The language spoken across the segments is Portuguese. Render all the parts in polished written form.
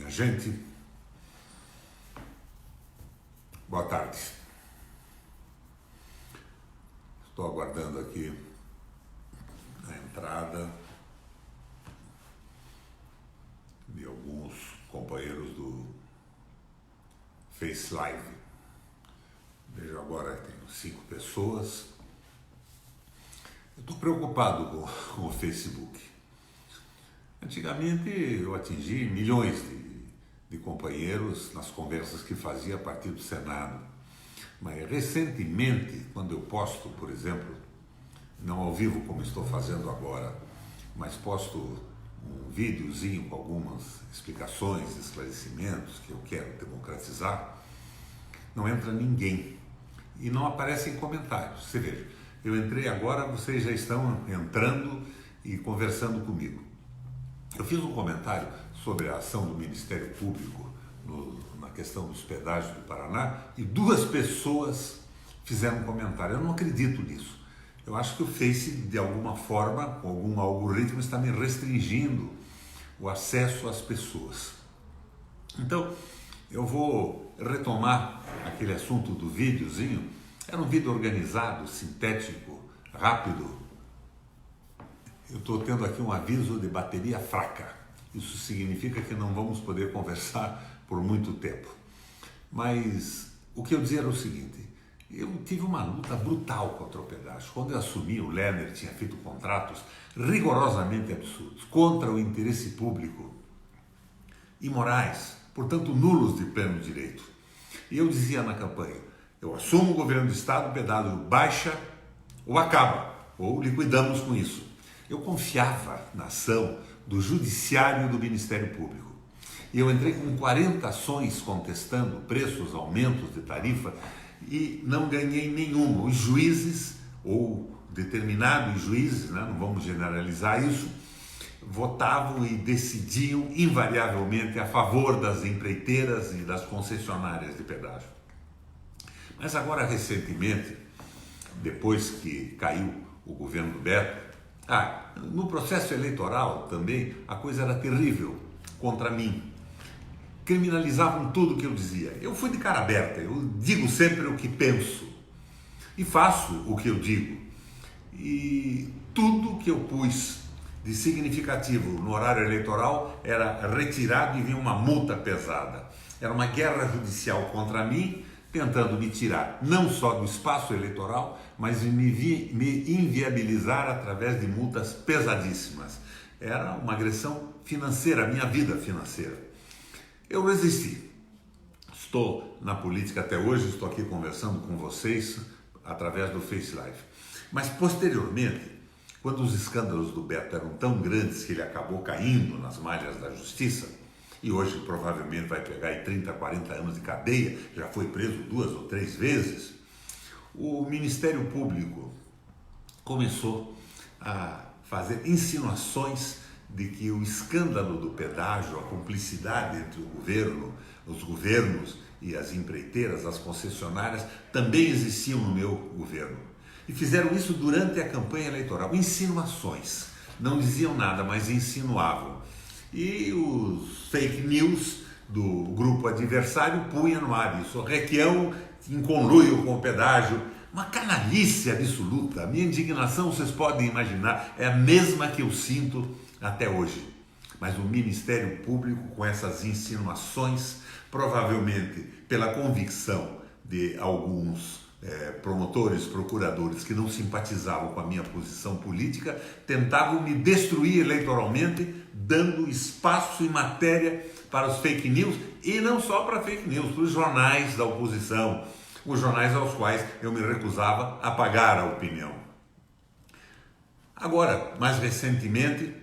minha gente. Boa tarde. Estou aguardando aqui a entrada de alguns companheiros do Face Live. Vejo agora que tenho 5 pessoas. Eu estou preocupado com o Facebook. Antigamente eu atingi milhões de companheiros nas conversas que fazia a partir do Senado. Mas recentemente, quando eu posto, por exemplo, não ao vivo como estou fazendo agora, mas posto um videozinho com algumas explicações, esclarecimentos que eu quero democratizar, não entra ninguém e não aparecem comentários. Você veja, eu entrei agora, vocês já estão entrando e conversando comigo. Eu fiz um comentário sobre a ação do Ministério Público na questão dos pedágios do Paraná e 2 pessoas fizeram um comentário. Eu não acredito nisso. Eu acho que o Face, de alguma forma, com algum algoritmo, está me restringindo o acesso às pessoas. Então, eu vou retomar aquele assunto do videozinho. Era um vídeo organizado, sintético, rápido. Eu estou tendo aqui um aviso de bateria fraca. Isso significa que não vamos poder conversar por muito tempo. Mas o que eu dizia era o seguinte: eu tive uma luta brutal contra o pedágio. Quando eu assumi, o Lerner tinha feito contratos rigorosamente absurdos, contra o interesse público, imorais, portanto nulos de pleno direito. E eu dizia na campanha: eu assumo o governo do Estado, o pedágio baixa ou acaba, ou liquidamos com isso. Eu confiava na ação do Judiciário e do Ministério Público. E eu entrei com 40 ações contestando preços, aumentos de tarifa e não ganhei nenhuma. Os juízes, ou determinados juízes, né, não vamos generalizar isso, votavam e decidiam invariavelmente a favor das empreiteiras e das concessionárias de pedágio. Mas agora, recentemente, depois que caiu o governo do Beto, no processo eleitoral também a coisa era terrível contra mim. Criminalizavam tudo que eu dizia. Eu fui de cara aberta, eu digo sempre o que penso e faço o que eu digo. E tudo que eu pus de significativo no horário eleitoral era retirado e vinha uma multa pesada. Era uma guerra judicial contra mim, tentando me tirar não só do espaço eleitoral, mas me inviabilizar através de multas pesadíssimas. Era uma agressão financeira, a minha vida financeira. Eu resisti. Estou na política até hoje, estou aqui conversando com vocês através do Face Live. Mas posteriormente, quando os escândalos do Beto eram tão grandes que ele acabou caindo nas malhas da justiça, e hoje provavelmente vai pegar aí 30, 40 anos de cadeia, já foi preso 2 ou 3 vezes, o Ministério Público começou a fazer insinuações de que o escândalo do pedágio, a cumplicidade entre o governo, os governos e as empreiteiras, as concessionárias, também existiam no meu governo. E fizeram isso durante a campanha eleitoral. Insinuações. Não diziam nada, mas insinuavam. E os fake news do grupo adversário punham no ar isso. Requião em conluio com o pedágio. Uma canalice absoluta. A minha indignação, vocês podem imaginar, é a mesma que eu sinto até hoje. Mas o Ministério Público, com essas insinuações, provavelmente pela convicção de alguns promotores, procuradores que não simpatizavam com a minha posição política, tentavam me destruir eleitoralmente, dando espaço e matéria para os fake news, e não só para fake news, para os jornais da oposição, os jornais aos quais eu me recusava a pagar a opinião. Agora, mais recentemente,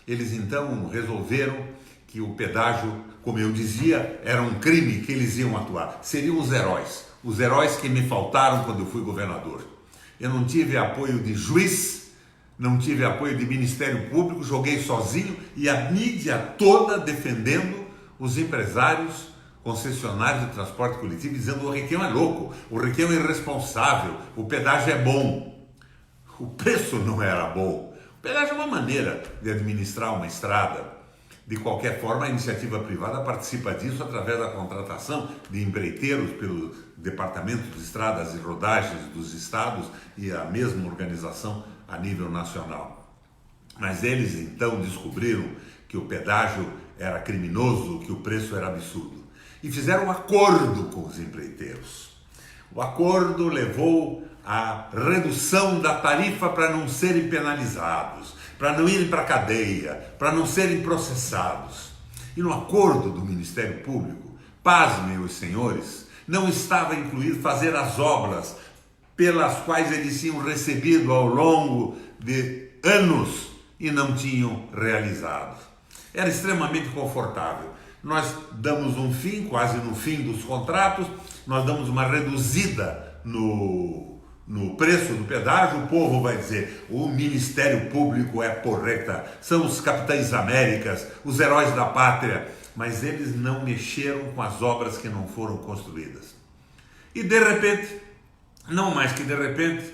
eles então resolveram que o pedágio, como eu dizia, era um crime que eles iam atuar. Seriam os heróis que me faltaram quando eu fui governador. Eu não tive apoio de juiz, não tive apoio de Ministério Público, joguei sozinho e a mídia toda defendendo os empresários, concessionários de transporte coletivo, dizendo: o Requião é louco, o Requião é irresponsável, o pedágio é bom. O preço não era bom. O pedágio é uma maneira de administrar uma estrada. De qualquer forma, a iniciativa privada participa disso através da contratação de empreiteiros pelo Departamento de Estradas e Rodagens dos estados e a mesma organização a nível nacional. Mas eles então descobriram que o pedágio era criminoso, que o preço era absurdo e fizeram um acordo com os empreiteiros. O acordo levou à redução da tarifa para não serem penalizados, para não irem para a cadeia, para não serem processados. E no acordo do Ministério Público, pasmem os senhores, não estava incluído fazer as obras pelas quais eles tinham recebido ao longo de anos e não tinham realizado. Era extremamente confortável. Nós damos um fim, quase no fim dos contratos, nós damos uma reduzida no preço do pedágio. O povo vai dizer, o Ministério Público é porreta, são os capitães Américas, os heróis da pátria, mas eles não mexeram com as obras que não foram construídas. E de repente, não mais que de repente,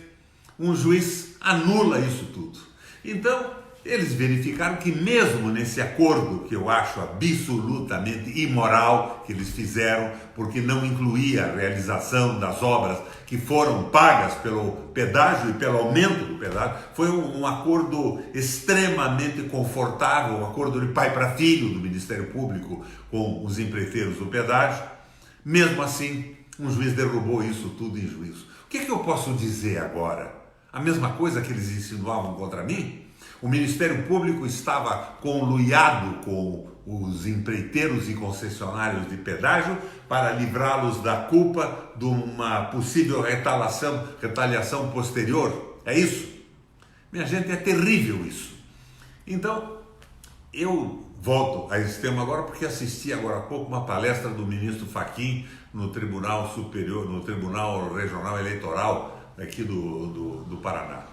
um juiz anula isso tudo. Então, eles verificaram que mesmo nesse acordo, que eu acho absolutamente imoral, que eles fizeram, porque não incluía a realização das obras que foram pagas pelo pedágio e pelo aumento do pedágio, foi um acordo extremamente confortável, um acordo de pai para filho do Ministério Público com os empreiteiros do pedágio. Mesmo assim, um juiz derrubou isso tudo em juízo. O que eu posso dizer agora? A mesma coisa que eles insinuavam contra mim? O Ministério Público estava conluiado com os empreiteiros e concessionários de pedágio para livrá-los da culpa de uma possível retaliação posterior. É isso? Minha gente, é terrível isso. Então, eu volto a esse tema agora porque assisti agora há pouco uma palestra do ministro Fachin no Tribunal Superior, no Tribunal Regional Eleitoral aqui do Paraná.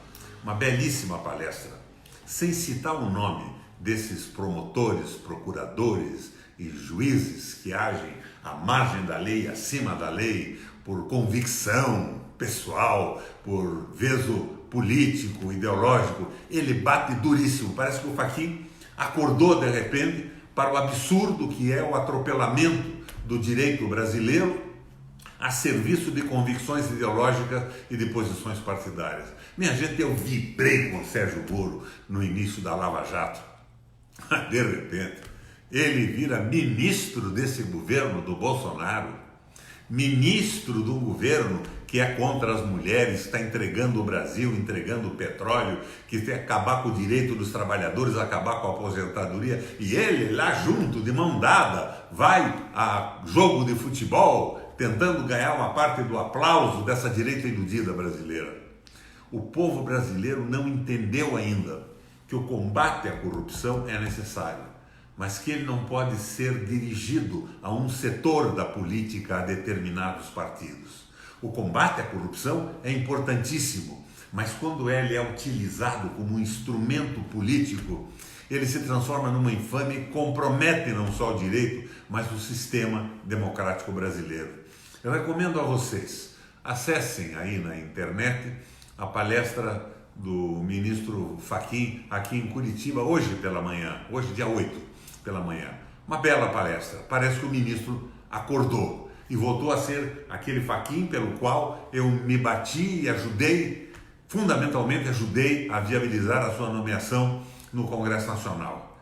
Uma belíssima palestra. Sem citar o nome desses promotores, procuradores e juízes que agem à margem da lei, acima da lei, por convicção pessoal, por veso político, ideológico, ele bate duríssimo. Parece que o Fachin acordou de repente para o absurdo que é o atropelamento do direito brasileiro a serviço de convicções ideológicas e de posições partidárias. Minha gente, eu vibrei com o Sérgio Moro no início da Lava Jato. De repente, ele vira ministro desse governo do Bolsonaro, ministro de um governo que é contra as mulheres, está entregando o Brasil, entregando o petróleo, que quer acabar com o direito dos trabalhadores, acabar com a aposentadoria, e ele lá junto, de mão dada, vai a jogo de futebol, tentando ganhar uma parte do aplauso dessa direita iludida brasileira. O povo brasileiro não entendeu ainda que o combate à corrupção é necessário, mas que ele não pode ser dirigido a um setor da política, a determinados partidos. O combate à corrupção é importantíssimo, mas quando ele é utilizado como um instrumento político, ele se transforma numa infâmia e compromete não só o direito, mas o sistema democrático brasileiro. Eu recomendo a vocês, acessem aí na internet a palestra do ministro Fachin aqui em Curitiba, hoje pela manhã, hoje dia 8 pela manhã. Uma bela palestra, parece que o ministro acordou e voltou a ser aquele Fachin pelo qual eu me bati e ajudei, fundamentalmente ajudei a viabilizar a sua nomeação no Congresso Nacional.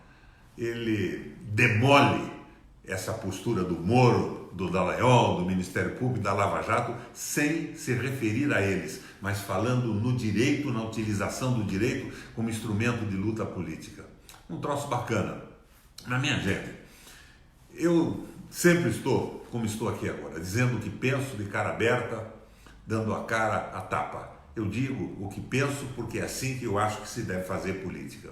Ele demole essa postura do Moro, do Dallagnol, do Ministério Público, da Lava Jato, sem se referir a eles, mas falando no direito, na utilização do direito como instrumento de luta política. Um troço bacana. Mas, minha gente, eu sempre estou, como estou aqui agora, dizendo o que penso de cara aberta, dando a cara a tapa. Eu digo o que penso porque é assim que eu acho que se deve fazer política.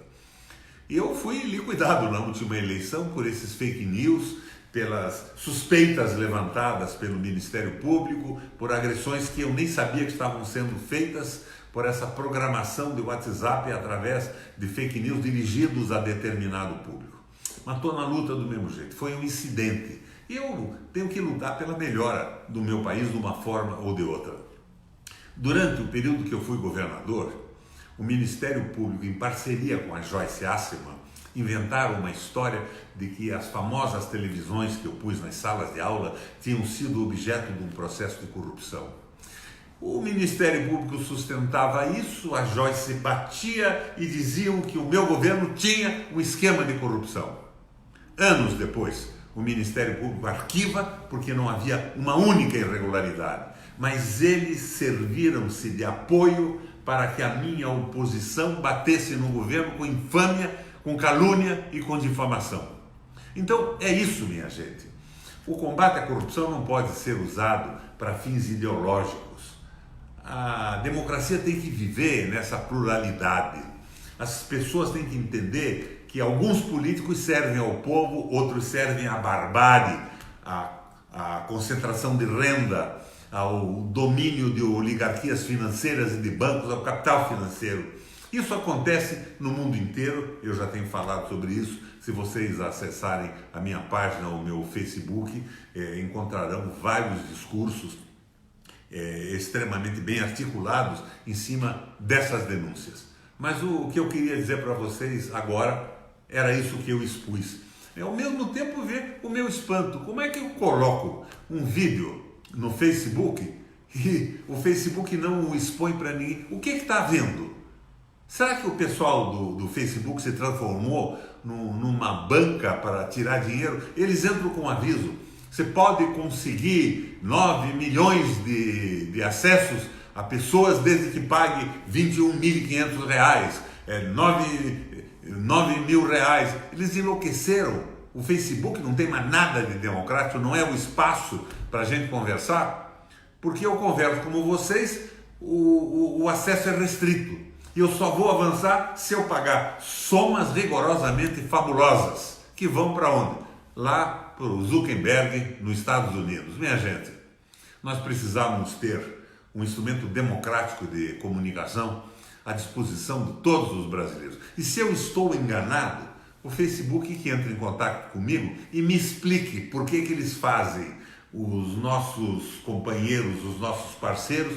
E eu fui liquidado na última eleição por esses fake news, pelas suspeitas levantadas pelo Ministério Público, por agressões que eu nem sabia que estavam sendo feitas, por essa programação de WhatsApp através de fake news dirigidos a determinado público. Mas estou na luta do mesmo jeito, foi um incidente. E eu tenho que lutar pela melhora do meu país de uma forma ou de outra. Durante o período que eu fui governador, o Ministério Público, em parceria com a Joyce Hasselman, inventaram uma história de que as famosas televisões que eu pus nas salas de aula tinham sido objeto de um processo de corrupção. O Ministério Público sustentava isso, a Joyce batia e diziam que o meu governo tinha um esquema de corrupção. Anos depois, o Ministério Público arquiva porque não havia uma única irregularidade, mas eles serviram-se de apoio para que a minha oposição batesse no governo com infâmia, com calúnia e com difamação. Então é isso, minha gente. O combate à corrupção não pode ser usado para fins ideológicos. A democracia tem que viver nessa pluralidade. As pessoas têm que entender que alguns políticos servem ao povo, outros servem à barbárie, à concentração de renda, ao domínio de oligarquias financeiras e de bancos, ao capital financeiro. Isso acontece no mundo inteiro, eu já tenho falado sobre isso. Se vocês acessarem a minha página, o meu Facebook, encontrarão vários discursos extremamente bem articulados em cima dessas denúncias. Mas o que eu queria dizer para vocês agora era isso que eu expus. Ao mesmo tempo, ver o meu espanto. Como é que eu coloco um vídeo no Facebook e o Facebook não o expõe para ninguém? O que está vendo? Será que o pessoal do Facebook se transformou numa banca para tirar dinheiro? Eles entram com aviso. Você pode conseguir 9 milhões de acessos a pessoas desde que pague R$21.500, 9 mil reais. Eles enlouqueceram. O Facebook não tem mais nada de democrático, não é um espaço para a gente conversar, porque eu converso como vocês, o acesso é restrito. E eu só vou avançar se eu pagar somas rigorosamente fabulosas, que vão para onde? Lá para o Zuckerberg, nos Estados Unidos. Minha gente, nós precisamos ter um instrumento democrático de comunicação à disposição de todos os brasileiros. E se eu estou enganado, o Facebook que entre em contato comigo e me explique por que eles fazem os nossos companheiros, os nossos parceiros,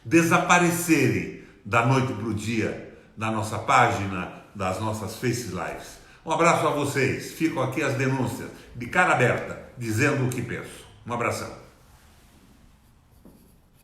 desaparecerem da noite para o dia, da nossa página, das nossas Face Lives. Um abraço a vocês. Ficam aqui as denúncias, de cara aberta, dizendo o que penso. Um abração.